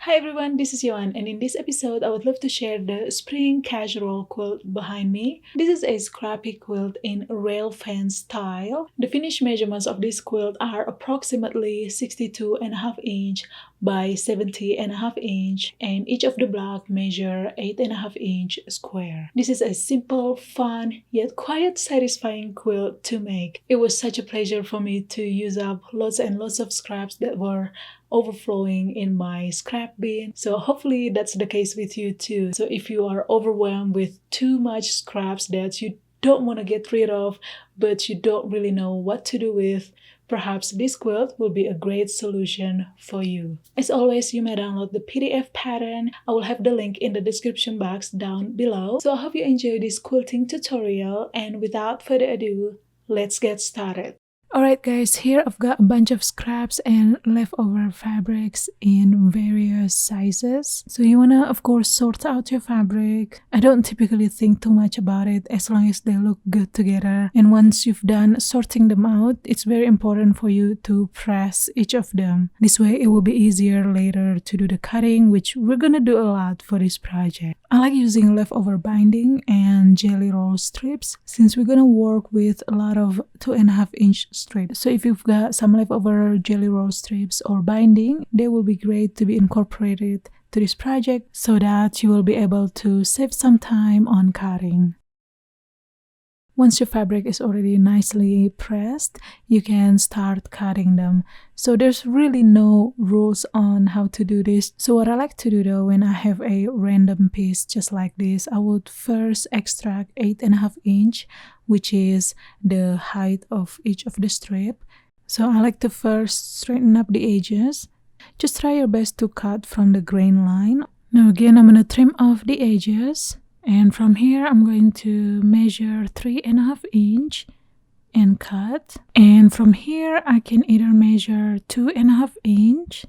Hi everyone, this is Yoan, and in this episode I would love to share the spring casserole quilt behind me. This is a scrappy quilt in rail fan style. The finished measurements of this quilt are approximately 62.5 inch by 70.5 inch, and each of the block measure 8.5 inch square. This is a simple, fun, yet quite satisfying quilt to make. It was such a pleasure for me to use up lots and lots of scraps that were overflowing in my scrap bin. So hopefully that's the case with you too. So if you are overwhelmed with too much scraps that you don't want to get rid of, but you don't really know what to do with, perhaps this quilt will be a great solution for you. As always, you may download the PDF pattern. I will have the link in the description box down below. So I hope you enjoy this quilting tutorial, and without further ado, let's get started. Alright guys, here I've got a bunch of scraps and leftover fabrics in various sizes. So you wanna of course sort out your fabric. I don't typically think too much about it as long as they look good together. And once you've done sorting them out, it's very important for you to press each of them. This way it will be easier later to do the cutting, which we're gonna do a lot for this project. I like using leftover binding and jelly roll strips since we're gonna work with a lot of 2.5 inch strips. So if you've got some leftover jelly roll strips or binding, they will be great to be incorporated to this project so that you will be able to save some time on cutting. Once your fabric is already nicely pressed, you can start cutting them. So there's really no rules on how to do this. So what I like to do though, when I have a random piece just like this, I would first extract 8.5 inch, which is the height of each of the strip. So I like to first straighten up the edges. Just try your best to cut from the grain line. Now again, I'm gonna trim off the edges. And from here, I'm going to measure 3.5 inch and cut. And from here, I can either measure 2.5 inch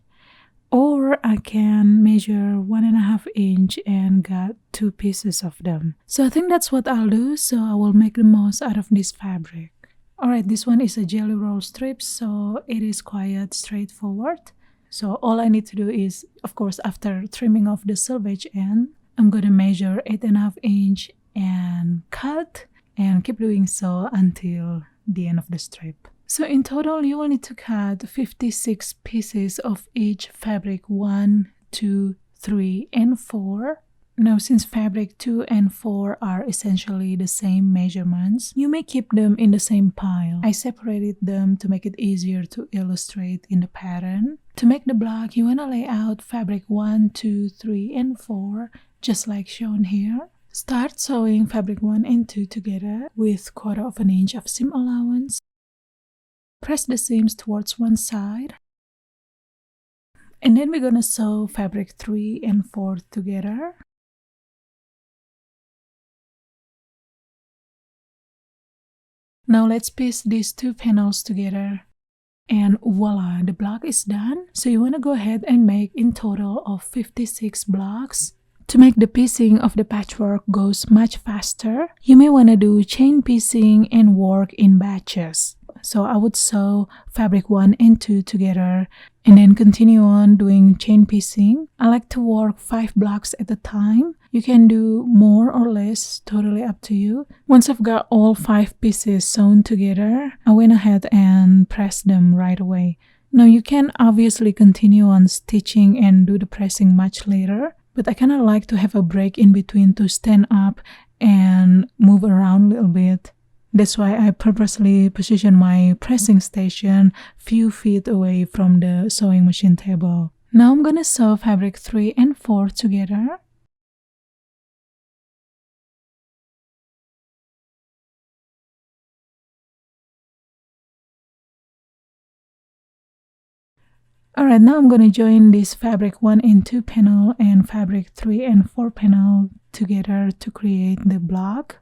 or I can measure 1.5 inch and got 2 pieces of them. So I think that's what I'll do. So I will make the most out of this fabric. Alright, this one is a jelly roll strip, so it is quite straightforward. So all I need to do is, of course, after trimming off the selvage end, I'm going to measure 8.5 inch and cut and keep doing so until the end of the strip. So in total, you will need to cut 56 pieces of each fabric 1, 2, 3, and 4. Now, since fabric 2 and 4 are essentially the same measurements, you may keep them in the same pile. I separated them to make it easier to illustrate in the pattern. To make the block, you want to lay out fabric 1, 2, 3, and 4 just like shown here. Start sewing fabric 1 and 2 together with 1/4 inch of seam allowance. Press the seams towards one side. And then we're gonna sew fabric 3 and 4 together. Now let's piece these 2 panels together. And voila, the block is done. So you want to go ahead and make in total of 56 blocks. To make the piecing of the patchwork goes much faster, you may want to do chain piecing and work in batches. So I would sew fabric 1 and 2 together and then continue on doing chain piecing. I like to work 5 blocks at a time. You can do more or less, totally up to you. Once I've got all 5 pieces sewn together, I went ahead and pressed them right away. Now you can obviously continue on stitching and do the pressing much later, but I kind of like to have a break in between to stand up and move around a little bit. That's why I purposely position my pressing station few feet away from the sewing machine table. Now I'm gonna sew fabric 3 and 4 together. Alright, now I'm going to join this fabric 1 and 2 panel and fabric 3 and 4 panel together to create the block.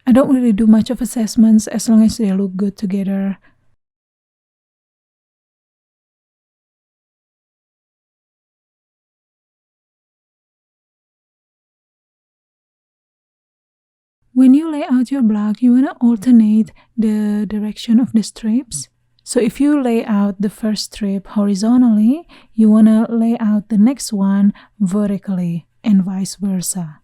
I don't really do much of assessments as long as they look good together. When you lay out your block, you want to alternate the direction of the strips. So if you lay out the first strip horizontally, you want to lay out the next one vertically and vice versa.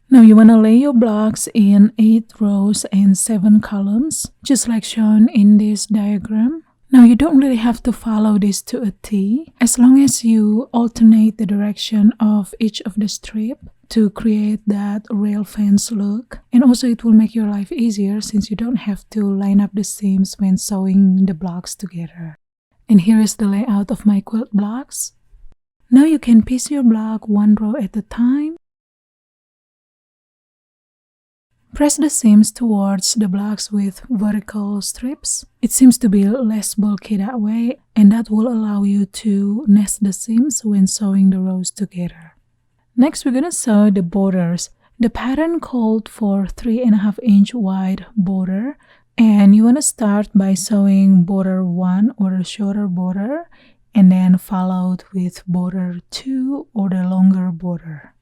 Now you want to lay your blocks in 8 rows and 7 columns, just like shown in this diagram. Now you don't really have to follow this to a T, as long as you alternate the direction of each of the strip to create that rail fence look. And also it will make your life easier since you don't have to line up the seams when sewing the blocks together. And here is the layout of my quilt blocks. Now you can piece your block 1 row at a time. Press the seams towards the blocks with vertical strips. It seems to be less bulky that way, and that will allow you to nest the seams when sewing the rows together. Next, we're gonna sew the borders. The pattern called for 3.5 inch wide border, and you wanna start by sewing border 1 or the shorter border, and then followed with border 2 or the longer border.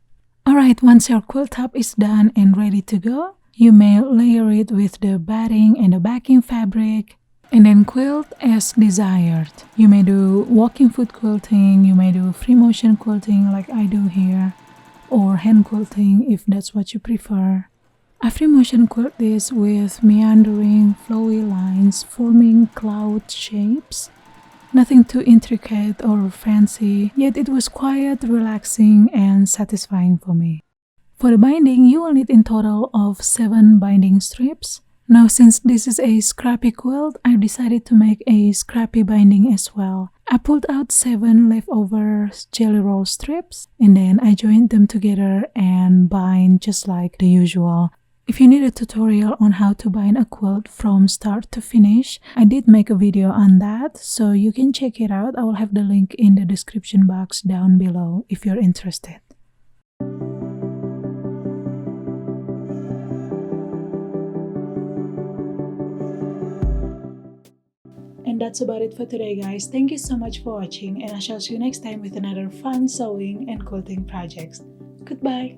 Alright, once your quilt top is done and ready to go, you may layer it with the batting and the backing fabric and then quilt as desired. You may do walking foot quilting, you may do free motion quilting like I do here, or hand quilting if that's what you prefer. I free motion quilt this with meandering flowy lines forming cloud shapes. Nothing too intricate or fancy, yet it was quiet, relaxing, and satisfying for me. For the binding, you will need in total of 7 binding strips. Now since this is a scrappy quilt, I decided to make a scrappy binding as well. I pulled out 7 leftover jelly roll strips and then I joined them together and bind just like the usual. If you need a tutorial on how to bind a quilt from start to finish, I did make a video on that, so you can check it out. I will have the link in the description box down below if you're interested. And that's about it for today, guys. Thank you so much for watching, and I shall see you next time with another fun sewing and quilting projects. Goodbye!